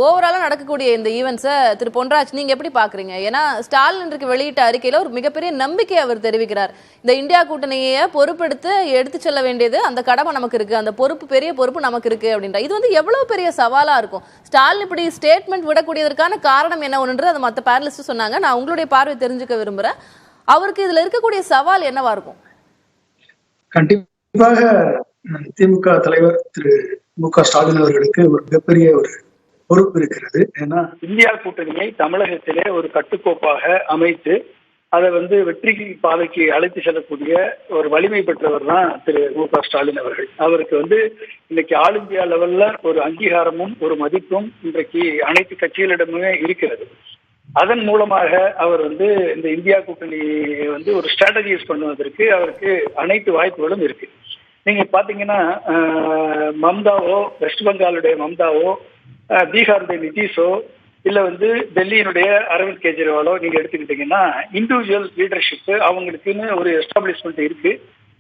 ஓவராலா நடக்கக்கூடிய இந்த ஈவெண்ட்ஸை திரு பொன்ராஜ் நீங்க எப்படி பாக்குறீங்க? ஏன்னா ஸ்டாலின் இன்றைக்கு வெளியிட்ட அறிக்கையில ஒரு மிகப்பெரிய நம்பிக்கை அவர் தெரிவிக்கிறார். இந்த இந்தியா கூட்டணியை பொறுப்பெடுத்து எடுத்து செல்ல வேண்டியது அந்த கடமை நமக்கு இருக்கு, அந்த பொறுப்பு பெரிய பொறுப்பு நமக்கு இருக்கு அப்படின்ற. இது வந்து எவ்வளவு பெரிய சவாலா இருக்கும்? ஸ்டாலின் இப்படி ஸ்டேட்மெண்ட் விடக்கூடியதற்கான காரணம் என்ன ஒன்று அதை மற்ற பேனலிஸ்ட் சொன்னாங்க. நான் உங்களுடைய பார்வை தெரிஞ்சுக்க விரும்புறேன். அவருக்கு இதுல இருக்கக்கூடிய சவால் என்னவா இருக்கும்? கண்டிப்பாக திமுக தலைவர் திரு மு.க. ஸ்டாலின் அவர்களுக்கு ஒரு மிகப்பெரிய ஒரு பொறுப்பு இருக்கிறது. ஏன்னா இந்தியா கூட்டணியை தமிழகத்திலே ஒரு கட்டுக்கோப்பாக அமைத்து அதை வெற்றி பாதைக்கு அழைத்து செல்லக்கூடிய ஒரு வலிமை பெற்றவர் தான் திரு மு.க. ஸ்டாலின் அவர்கள். அவருக்கு இன்னைக்கு ஆல் இந்தியா லெவல்ல ஒரு அங்கீகாரமும் ஒரு மதிப்பும் இன்றைக்கு அனைத்து கட்சிகளிடமுமே இருக்கிறது. அதன் மூலமாக அவர் இந்த இந்தியா கூட்டணியை ஒரு ஸ்ட்ராட்டஜைஸ் பண்ணுவதற்கு அவருக்கு அனைத்து வாய்ப்புகளும் இருக்கு. நீங்க பாத்தீங்கன்னா மம்தாவோ, வெஸ்ட் பெங்காலுடைய மம்தாவோ, பீகாருடைய நிதிஷோ, இல்ல டெல்லியினுடைய அரவிந்த் கெஜ்ரிவாலோ நீங்க எடுத்துக்கிட்டீங்கன்னா இண்டிவிஜுவல் லீடர்ஷிப் அவங்களுக்குன்னு ஒரு எஸ்டாப்ளிஷ்மெண்ட் இருக்கு.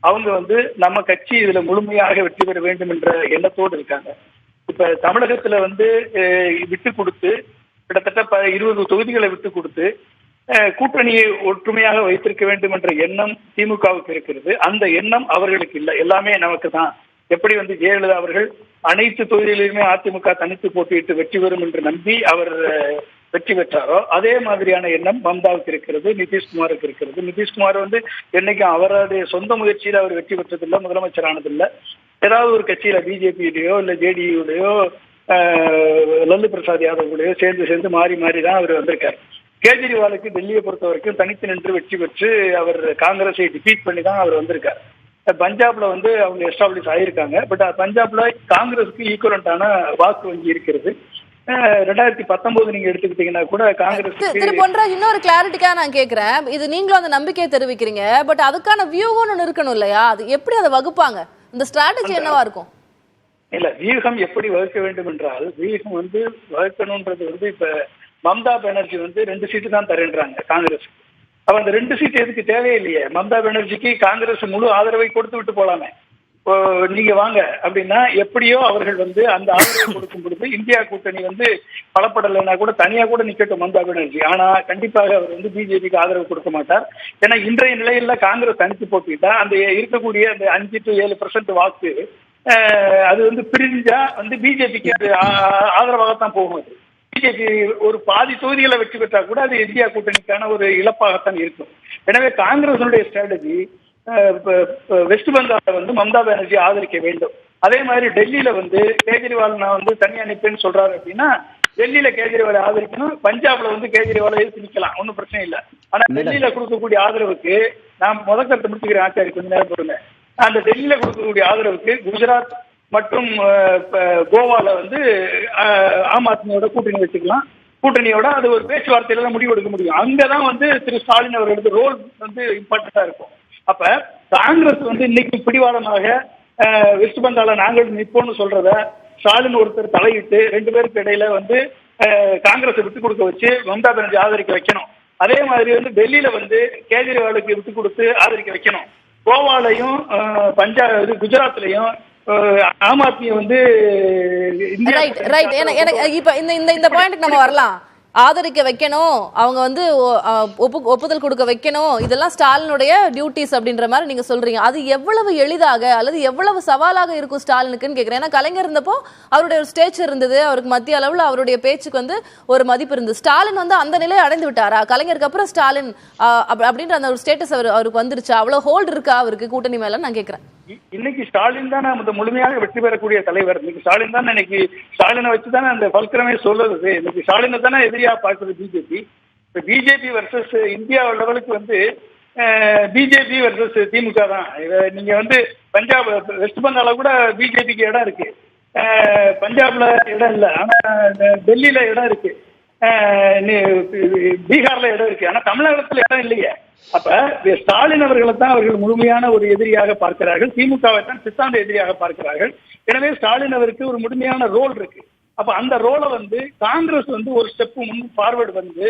அவங்க நம்ம கட்சி இதுல முழுமையாக வெற்றி பெற வேண்டும் என்ற எண்ணத்தோடு இருக்காங்க. இப்ப தமிழகத்துல விட்டு கொடுத்து கிட்டத்தட்ட 20 தொகுதிகளை விட்டு கொடுத்து கூட்டணியை ஒற்றுமையாக வைத்திருக்க வேண்டும் என்ற எண்ணம் திமுகவுக்கு இருக்கிறது. அந்த எண்ணம் அவர்களுக்கு இல்லை. எல்லாமே நமக்கு தான். எப்படி ஜெயலலிதா அவர்கள் அனைத்து தொகுதிகளிலுமே அதிமுக தனித்து போட்டியிட்டு வெற்றி பெறும் என்று நம்பி அவர் வெற்றி பெற்றாரோ அதே மாதிரியான எண்ணம் மம்தாவுக்கு இருக்கிறது, நிதிஷ்குமாருக்கு இருக்கிறது. நிதிஷ்குமார் என்னைக்கும் அவருடைய சொந்த முயற்சியில் அவர் வெற்றி பெற்றதில்லை, முதலமைச்சர் ஆனதில்லை. ஏதாவது ஒரு கட்சியில பிஜேபியுடையோ இல்ல ஜேடியுடையோ லல்லு பிரசாத் யாதவுடையோ சேர்ந்து மாறி தான் அவர் வந்திருக்காரு. கேஜ்ரிவாலுக்கு டெல்லியை பொறுத்த வரைக்கும் தனித்து நின்று வெற்றி பெற்று அவர் காங்கிரஸை டிஃபீட் பண்ணி தான் அவர் வந்திருக்காரு. பஞ்சாப்ல அவங்க எஸ்டாப்ளிஷ் ஆயிருக்காங்க. பட் பஞ்சாப்ல காங்கிரஸுக்கு ஈக்குவலண்டான வாக்கு வங்கி இருக்கிறது. 2019 நீங்க எடுத்துக்கிட்டீங்கன்னா கூட காங்கிரஸ். திரு பொன்ராஜ், இன்னொரு கிளாரிட்டிக்கா நான் கேட்கிறேன். இது நீங்களும் அந்த நம்பிக்கையை தெரிவிக்கிறீங்க. பட் அதுக்கான வியூகம் ஒன்று இருக்கணும் இல்லையா? அது எப்படி அதை வகுப்பாங்க? இந்த ஸ்ட்ராட்டஜி என்னவா இருக்கும்? இல்ல, வியூகம் எப்படி வகுக்க வேண்டும் என்றால், வியூகம் வகுக்கணும்ன்றது இப்ப மம்தா பானர்ஜி 2 சீட்டு தான் தரேன்றாங்க காங்கிரஸ். அப்ப அந்த 2 சீட்டு எதுக்கு தேவையில்லையே? மம்தா பானர்ஜிக்கு காங்கிரஸ் முழு ஆதரவை கொடுத்து விட்டு போலாமே. நீங்க வாங்க அப்படின்னா எப்படியோ அவர்கள் அந்த ஆதரவை கொடுக்கும் பொழுது இந்தியா கூட்டணி பலப்படலைன்னா கூட தனியா கூட நிக்கட்டும் மம்தா பானர்ஜி. ஆனா கண்டிப்பாக அவர் பிஜேபிக்கு ஆதரவு கொடுக்க மாட்டார். ஏன்னா இன்றைய நிலையில காங்கிரஸ் தனித்து போட்டிட்டா அந்த இருக்கக்கூடிய அந்த 5 to 7% வாக்கு அது பிரிஞ்சா பிஜேபிக்கு அது ஆதரவாகத்தான் போகும். பிஜேபி ஒரு பாதி தொகுதிகளை வெற்றி பெற்றா கூட அது இந்தியா கூட்டணிக்கான ஒரு இழப்பாகத்தான் இருக்கும். எனவே காங்கிரஸுடைய ஸ்ட்ராட்டஜி வெஸ்ட் பெங்கால மம்தா பானர்ஜி ஆதரிக்க வேண்டும். அதே மாதிரி டெல்லியில கேஜ்ரிவால் நான் தனியா நிற்பேன்னு சொல்றாரு அப்படின்னா டெல்லியில கேஜ்ரிவாலை ஆதரிக்கணும். பஞ்சாப்ல கேஜ்ரிவாலை எதிர்த்து நிக்கலாம், ஒன்றும் பிரச்சனை இல்லை. ஆனா டெல்லியில கொடுக்கக்கூடிய ஆதரவுக்கு நான் கருத்து முடிச்சுக்கிறேன் ஆச்சாரி, கொஞ்ச நேரம் பொறுங்க. அந்த டெல்லியில கொடுக்கக்கூடிய ஆதரவுக்கு குஜராத் மற்றும் கோவால ஆம் ஆத்மியோட கூட்டணி வச்சுக்கலாம். கூட்டணியோட அது ஒரு பேச்சுவார்த்தையில தான் முடிவு எடுக்க முடியும். அங்கதான் திரு ஸ்டாலின் அவர்களது ரோல் இம்பார்ட்டண்டா இருக்கும். அப்ப காங்கிரஸ் இன்னைக்கு பிடிவாதமாக வெஸ்ட் பெங்கால நாங்கள் நிற்போம்னு சொல்றத ஸ்டாலின் ஒருத்தர் தலையிட்டு 2 பேருக்கு இடையில காங்கிரஸை விட்டு கொடுக்க வச்சு மம்தா பானர்ஜி ஆதரிக்க வைக்கணும். அதே மாதிரி டெல்லியில கேஜ்ரிவாலுக்கு விட்டு கொடுத்து ஆதரிக்க வைக்கணும். கோவாலையும் குஜராத்லயும் ஆம் ஆத்மியை இப்ப இந்த பாயிண்ட்க்கு நம்ம வரலாம். ஆதரிக்க வைக்கணும், அவங்க ஒப்புதல் கொடுக்க வைக்கணும், இதெல்லாம் ஸ்டாலினுடைய டியூட்டிஸ் அப்படின்ற மாதிரி நீங்க சொல்றீங்க. அது எவ்வளவு எளிதாக அல்லது எவ்வளவு சவாலாக இருக்கும் ஸ்டாலினுக்குன்னு கேட்கிறேன். ஏன்னா கலைஞர் இருந்தப்போ அவருடைய ஒரு ஸ்டேஜ் இருந்தது, அவருக்கு மத்திய அளவில் அவருடைய பேச்சுக்கு ஒரு மதிப்பு இருந்தது. ஸ்டாலின் அந்த நிலையை அடைந்து விட்டாரா? கலைஞருக்கு அப்புறம் ஸ்டாலின் அப்படின்ற அந்த ஒரு ஸ்டேட்டஸ் அவருக்கு வந்துருச்சா? அவ்வளவு ஹோல்டு இருக்கா அவருக்கு கூட்டணி மேல நான் கேட்கிறேன். இன்னைக்கு ஸ்டாலின் தானே முழுமையாக வெற்றி பெறக்கூடிய தலைவர். இன்னைக்கு ஸ்டாலின் தானே, இன்னைக்கு ஸ்டாலினை வச்சுதானே அந்த பல்கரமே சொல்லுது. இன்னைக்கு ஸ்டாலினை தானே எதிரியா பார்க்குது பிஜேபி. இப்ப பிஜேபி வர்சஸ் இந்தியா லெவலுக்கு பிஜேபி வர்சஸ் திமுக தான். நீங்க பஞ்சாப் வெஸ்ட் பெங்கால கூட பிஜேபிக்கு இடம் இருக்கு, பஞ்சாப்ல இடம் இல்லை. ஆனா டெல்லியில இடம் இருக்கு, பீகார்ல இடம் இருக்கு. ஆனா தமிழகத்துல இடம் இல்லையே. அப்ப ஸ்டாலின் அவர்களை தான் அவர்கள் முழுமையான ஒரு எதிரியாக பார்க்கிறார்கள், திமுகவை தான் சித்தாந்த எதிரியாக பார்க்கிறார்கள். எனவே ஸ்டாலின் அவருக்கு ஒரு முழுமையான ரோல் இருக்கு. அப்ப அந்த ரோலை காங்கிரஸ் ஒரு ஸ்டெப் முன் ஃபார்வர்டு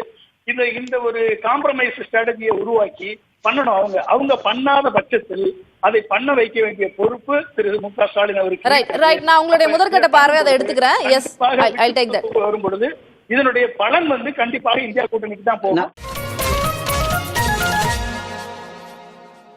இந்த ஒரு காம்ப்ரமைஸ் ஸ்ட்ராட்டஜியை உருவாக்கி பண்ணணும். அவங்க பண்ணாத பட்சத்தில் அதை பண்ண வைக்க வேண்டிய பொறுப்பு திரு மு.க. ஸ்டாலின் அவருக்கு. ரைட் நான் உங்களுடைய முதற்கட்ட பார்வை அதை எடுத்துக்கிறேன். Yes, I take that. வரும் பொழுது இதனுடைய பலன் கண்டிப்பாக இந்தியா கூட்டணிக்கு தான் போகும்.